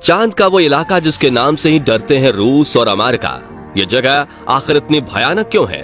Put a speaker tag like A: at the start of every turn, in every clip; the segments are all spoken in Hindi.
A: चांद का वो इलाका जिसके नाम से ही डरते हैं रूस और अमेरिका, ये जगह आखिर इतनी भयानक क्यों है?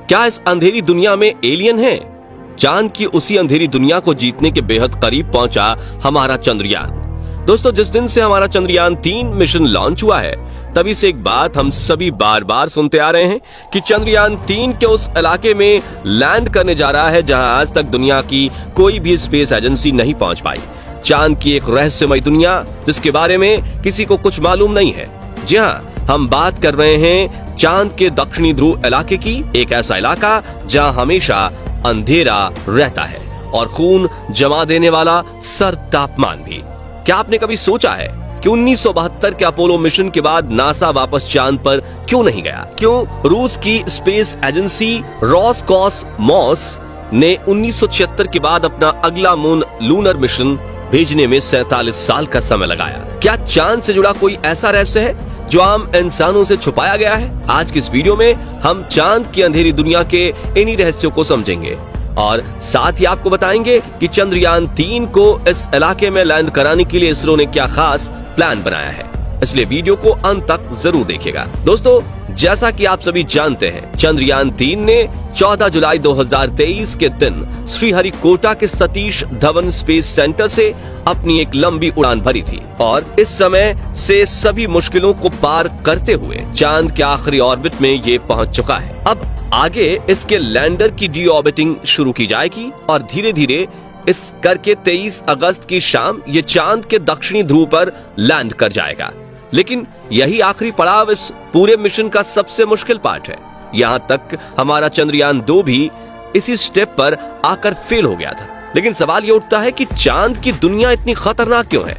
A: क्या इस अंधेरी दुनिया में एलियन है? चांद की उसी अंधेरी दुनिया को जीतने के बेहद करीब पहुंचा हमारा चंद्रयान। दोस्तों, जिस दिन से हमारा चंद्रयान 3 मिशन लॉन्च हुआ है, तभी से एक बात हम सभी बार बार सुनते आ रहे हैं कि चंद्रयान 3 के उस इलाके में लैंड करने जा रहा है जहां आज तक दुनिया की कोई भी स्पेस एजेंसी नहीं पहुंच पाई। चांद की एक रहस्यमय दुनिया जिसके बारे में किसी को कुछ मालूम नहीं है। जी हाँ, हम बात कर रहे हैं चांद के दक्षिणी ध्रुव इलाके की, एक ऐसा इलाका जहां हमेशा अंधेरा रहता है और खून जमा देने वाला सर्द तापमान भी। क्या आपने कभी सोचा है कि 1972 के अपोलो मिशन के बाद नासा वापस चांद पर क्यों नहीं गया? क्यों रूस की स्पेस एजेंसी रोसकॉसमोस ने 1976 के बाद अपना अगला मून लूनर मिशन भेजने में 47 साल का समय लगाया? क्या चांद से जुड़ा कोई ऐसा रहस्य है जो आम इंसानों से छुपाया गया है? आज की इस वीडियो में हम चांद की अंधेरी दुनिया के इन्हीं रहस्यों को समझेंगे और साथ ही आपको बताएंगे कि चंद्रयान 3 को इस इलाके में लैंड कराने के लिए इसरो ने क्या खास प्लान बनाया है। इसलिए वीडियो को अंत तक जरूर देखिएगा। दोस्तों, जैसा कि आप सभी जानते हैं, चंद्रयान 3 ने 14 जुलाई 2023 के दिन श्रीहरिकोटा के सतीश धवन स्पेस सेंटर से अपनी एक लंबी उड़ान भरी थी और इस समय से सभी मुश्किलों को पार करते हुए चांद के आखिरी ऑर्बिट में ये पहुंच चुका है। अब आगे इसके लैंडर की डी ऑर्बिटिंग शुरू की जाएगी और धीरे धीरे इस करके 23 अगस्त की शाम ये चांद के दक्षिणी ध्रुव पर लैंड कर जाएगा। लेकिन यही आखिरी पड़ाव इस पूरे मिशन का सबसे मुश्किल पार्ट है। यहाँ तक हमारा चंद्रयान 2 भी इसी स्टेप पर आकर फेल हो गया था। लेकिन सवाल ये उठता है कि चांद की दुनिया इतनी खतरनाक क्यों है?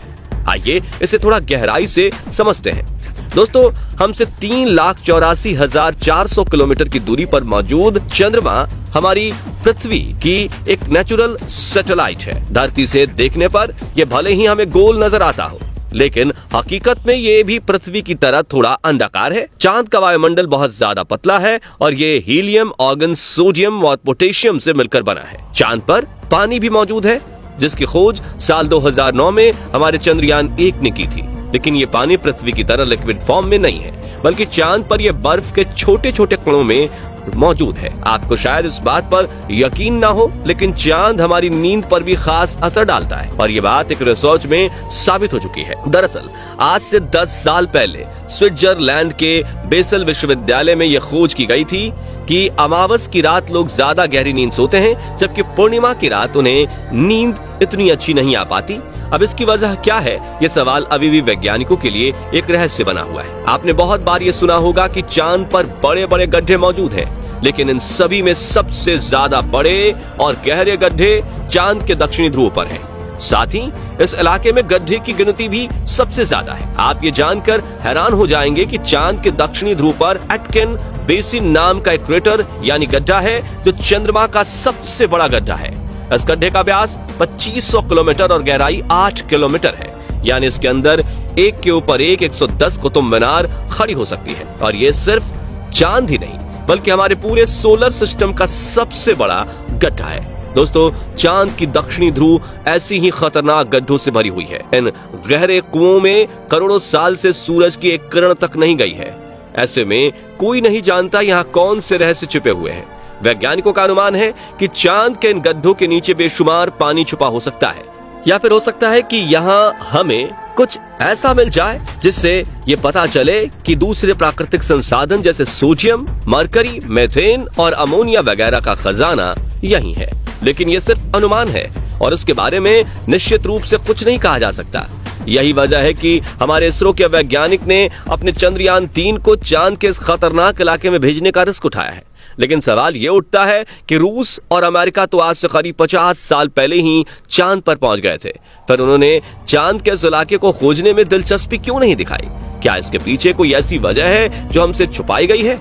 A: आइए इसे थोड़ा गहराई से समझते हैं। दोस्तों, हमसे 3,84,400 किलोमीटर की दूरी पर मौजूद चंद्रमा हमारी पृथ्वी की एक नेचुरल सैटेलाइट है। धरती से देखने पर यह भले ही हमें गोल नजर आता हो, लेकिन हकीकत में ये भी पृथ्वी की तरह थोड़ा अंडाकार है। चांद का वायुमंडल बहुत ज्यादा पतला है और ये हीलियम, ऑर्गन, सोडियम और पोटेशियम से मिलकर बना है। चांद पर पानी भी मौजूद है जिसकी खोज साल 2009 में हमारे चंद्रयान 1 ने की थी। लेकिन ये पानी पृथ्वी की तरह लिक्विड फॉर्म में नहीं है, बल्कि चांद पर यह बर्फ के छोटे छोटे कणों में मौजूद है। आपको शायद इस बात पर यकीन ना हो, लेकिन चांद हमारी नींद पर भी खास असर डालता है और ये बात एक रिसर्च में साबित हो चुकी है। दरअसल आज से 10 साल पहले स्विट्जरलैंड के बेसल विश्वविद्यालय में यह खोज की गई थी कि अमावस की रात लोग ज्यादा गहरी नींद सोते हैं, जबकि पूर्णिमा की रात उन्हें नींद इतनी अच्छी नहीं आ पाती। अब इसकी वजह क्या है, ये सवाल अभी भी वैज्ञानिकों के लिए एक रहस्य बना हुआ है। आपने बहुत बार ये सुना होगा कि चांद पर बड़े बड़े गड्ढे मौजूद हैं, लेकिन इन सभी में सबसे ज्यादा बड़े और गहरे गड्ढे चांद के दक्षिणी ध्रुव पर हैं। साथ ही इस इलाके में गड्ढे की गिनती भी सबसे ज्यादा है। आप ये जानकर हैरान हो जाएंगे कि चांद के दक्षिणी ध्रुव पर एटकिन बेसिन नाम का एक क्रेटर यानी गड्ढा है जो चंद्रमा का सबसे बड़ा गड्ढा है। इस गड्ढे का व्यास 2500 किलोमीटर और गहराई 8 किलोमीटर है, यानी इसके अंदर एक के ऊपर एक 110 कुतुब मीनार खड़ी हो सकती है। और ये सिर्फ चांद ही नहीं, बल्कि हमारे पूरे सोलर सिस्टम का सबसे बड़ा गड्ढा है। दोस्तों, चांद की दक्षिणी ध्रुव ऐसी ही खतरनाक गड्ढों से भरी हुई है। इन गहरे कुओं में करोड़ों साल से सूरज की एक किरण तक नहीं गई है। ऐसे में कोई नहीं जानता यहाँ कौन से रहस्य छिपे हुए हैं। वैज्ञानिकों का अनुमान है कि चांद के इन गड्ढों के नीचे बेशुमार पानी छुपा हो सकता है, या फिर हो सकता है कि यहाँ हमें कुछ ऐसा मिल जाए जिससे ये पता चले कि दूसरे प्राकृतिक संसाधन जैसे सोडियम, मरकरी, मीथेन और अमोनिया वगैरह का खजाना यही है। लेकिन ये सिर्फ अनुमान है और इसके बारे में निश्चित रूप से कुछ नहीं कहा जा सकता। यही वजह है कि हमारे इसरो के वैज्ञानिक ने अपने चंद्रयान 3 को चांद के इस खतरनाक इलाके में भेजने का रिस्क उठाया है। लेकिन सवाल ये उठता है कि रूस और अमेरिका तो आज से करीब 50 साल पहले ही चांद पर पहुंच गए थे, फिर उन्होंने चांद के इस इलाके को खोजने में दिलचस्पी क्यों नहीं दिखाई? क्या इसके पीछे कोई ऐसी वजह है जो हमसे छुपाई गई है?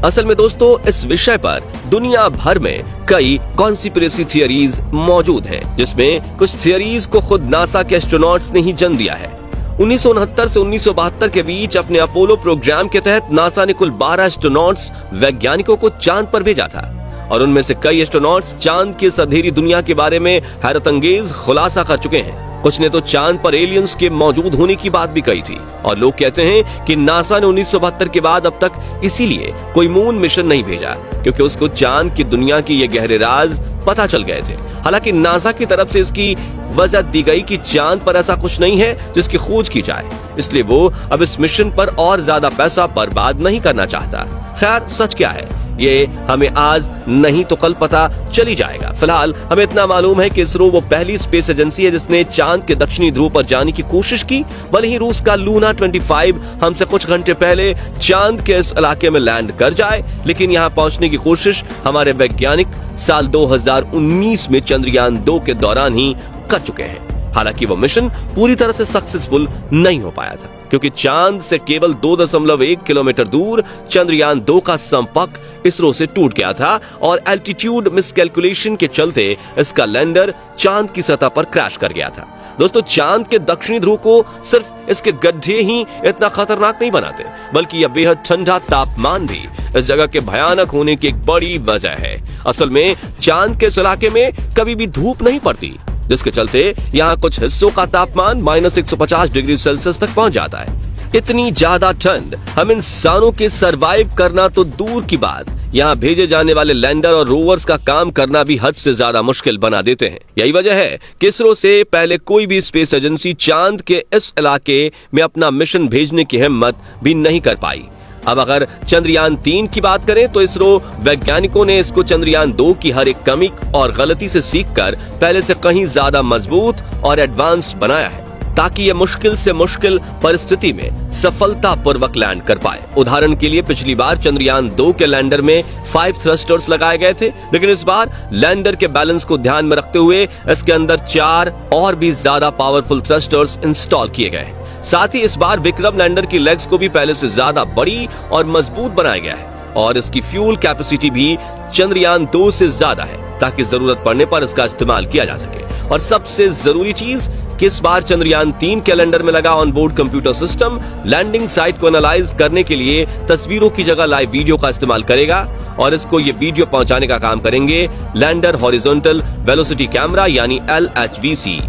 A: असल में दोस्तों, इस विषय पर दुनिया भर में कई कॉन्स्पिरेसी थियरीज मौजूद हैं, जिसमें कुछ थियरीज को खुद नासा के एस्ट्रोनॉट्स ने ही जन्म दिया है। 1969 से 1972 के बीच अपने अपोलो प्रोग्राम के तहत नासा ने कुल 12 एस्ट्रोनॉट्स वैज्ञानिकों को चांद पर भेजा था और उनमें से कई एस्ट्रोनॉट्स चांद की इस अंधेरी दुनिया के बारे में हैरतअंगेज खुलासा कर चुके हैं। कुछ ने तो चांद पर एलियंस के मौजूद होने की बात भी कही थी और लोग कहते हैं कि नासा ने 1972 के बाद अब तक इसीलिए कोई मून मिशन नहीं भेजा क्योंकि उसको चांद की दुनिया की ये गहरे राज पता चल गए थे। हालांकि नासा की तरफ से इसकी वजह दी गई कि चांद पर ऐसा कुछ नहीं है जिसकी खोज की जाए, इसलिए वो अब इस मिशन पर और ज्यादा पैसा बर्बाद नहीं करना चाहता। खैर सच क्या है ये हमें आज नहीं तो कल पता चली जाएगा। फिलहाल हमें इतना मालूम है कि इसरो वो पहली स्पेस एजेंसी है जिसने चांद के दक्षिणी ध्रुव पर जाने की कोशिश की। भले ही रूस का लूना 25 हमसे कुछ घंटे पहले चांद के इस इलाके में लैंड कर जाए, लेकिन यहाँ पहुंचने की कोशिश हमारे वैज्ञानिक साल 2019 में चंद्रयान 2 के दौरान ही कर चुके हैं। हालांकि वो मिशन पूरी तरह से सक्सेसफुल नहीं हो पाया था क्योंकि चांद से केवल 2.1 किलोमीटर दूर चंद्रयान 2 का संपर्क इसरो से टूट गया था और एल्टीट्यूड मिसकैलकुलेशन के चलते इसका लैंडर चांद की सतह पर क्रैश कर गया था। दोस्तों, चांद के दक्षिणी ध्रुव को सिर्फ इसके गड्ढे ही इतना खतरनाक नहीं बनाते, बल्कि यह बेहद ठंडा तापमान भी इस जगह के भयानक होने की एक बड़ी वजह है। असल में चांद के इस इलाके में कभी भी धूप नहीं पड़ती, जिसके चलते यहाँ कुछ हिस्सों का तापमान -150 डिग्री सेल्सियस तक पहुंच जाता है। इतनी ज्यादा ठंड हम इंसानों के सरवाइव करना तो दूर की बात, यहाँ भेजे जाने वाले लैंडर और रोवर्स का काम करना भी हद से ज्यादा मुश्किल बना देते हैं। यही वजह है कि इसरो से पहले कोई भी स्पेस एजेंसी चांद के इस इलाके में अपना मिशन भेजने की हिम्मत भी नहीं कर पाई। अब अगर चंद्रयान 3 की बात करें तो इसरो वैज्ञानिकों ने इसको चंद्रयान 2 की हर एक कमी और गलती से सीखकर पहले से कहीं ज्यादा मजबूत और एडवांस बनाया है ताकि ये मुश्किल से मुश्किल परिस्थिति में सफलतापूर्वक लैंड कर पाए। उदाहरण के लिए पिछली बार चंद्रयान 2 के लैंडर में 5 थ्रस्टर्स लगाए गए थे, लेकिन इस बार लैंडर के बैलेंस को ध्यान में रखते हुए इसके अंदर 4 और भी ज्यादा पावरफुल थ्रस्टर्स इंस्टॉल किए गए। साथ ही इस बार विक्रम लैंडर की लेग्स को भी पहले से ज्यादा बड़ी और मजबूत बनाया गया है और इसकी फ्यूल कैपेसिटी भी चंद्रयान 2 से ज्यादा है ताकि जरूरत पड़ने पर इसका इस्तेमाल किया जा सके। और सबसे जरूरी चीज कि इस बार चंद्रयान 3 कैलेंडर में लगा on board computer system landing site को एनालाइज करने के लिए तस्वीरों की जगह लाइव वीडियो का इस्तेमाल करेगा और इसको ये वीडियो पहुंचाने का काम करेंगे लैंडर हॉरिजॉन्टल वेलोसिटी कैमरा यानी LHVC।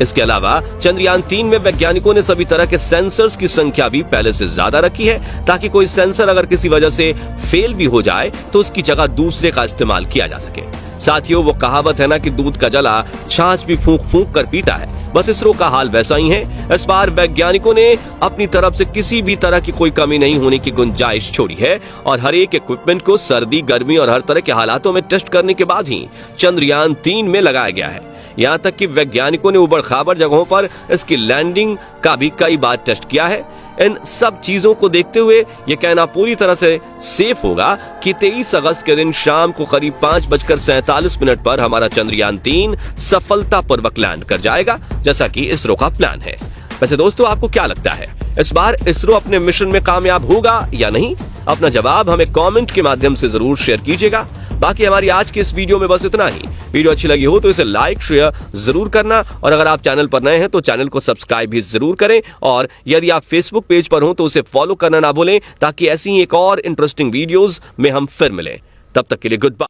A: इसके अलावा चंद्रयान 3 में वैज्ञानिकों ने सभी तरह के सेंसर्स की संख्या भी पहले से ज्यादा रखी है ताकि कोई सेंसर अगर किसी वजह से फेल भी हो जाए तो उसकी जगह दूसरे का इस्तेमाल किया जा सके। साथियों, वो कहावत है ना कि दूध का जला छाछ भी फूंक फूंक कर पीता है, बस इसरो का हाल वैसा ही है। इस बार वैज्ञानिकों ने अपनी तरफ से किसी भी तरह की कोई कमी नहीं होने की गुंजाइश छोड़ी है और हर एक इक्विपमेंट को सर्दी, गर्मी और हर तरह के हालातों में टेस्ट करने के बाद ही चंद्रयान 3 में लगाया गया है। यहाँ तक कि वैज्ञानिकों ने उबड़ खाबड़ जगहों पर इसकी लैंडिंग का भी कई बार टेस्ट किया है। इन सब चीजों को देखते हुए ये कहना पूरी तरह से सेफ होगा कि 23 अगस्त के दिन शाम को करीब 5:47 पर हमारा चंद्रयान 3 सफलतापूर्वक लैंड कर जाएगा, जैसा कि इसरो का प्लान है। वैसे दोस्तों, आपको क्या लगता है, इस बार इसरो अपने मिशन में कामयाब होगा या नहीं? अपना जवाब हमें कमेंट के माध्यम से जरूर शेयर कीजिएगा। बाकी हमारी आज की इस वीडियो में बस इतना ही। वीडियो अच्छी लगी हो तो इसे लाइक शेयर जरूर करना और अगर आप चैनल पर नए हैं तो चैनल को सब्सक्राइब भी जरूर करें और यदि आप फेसबुक पेज पर हो तो उसे फॉलो करना ना भूलें ताकि ऐसी ही एक और इंटरेस्टिंग वीडियोस में हम फिर मिलें। तब तक के लिए गुड बाय।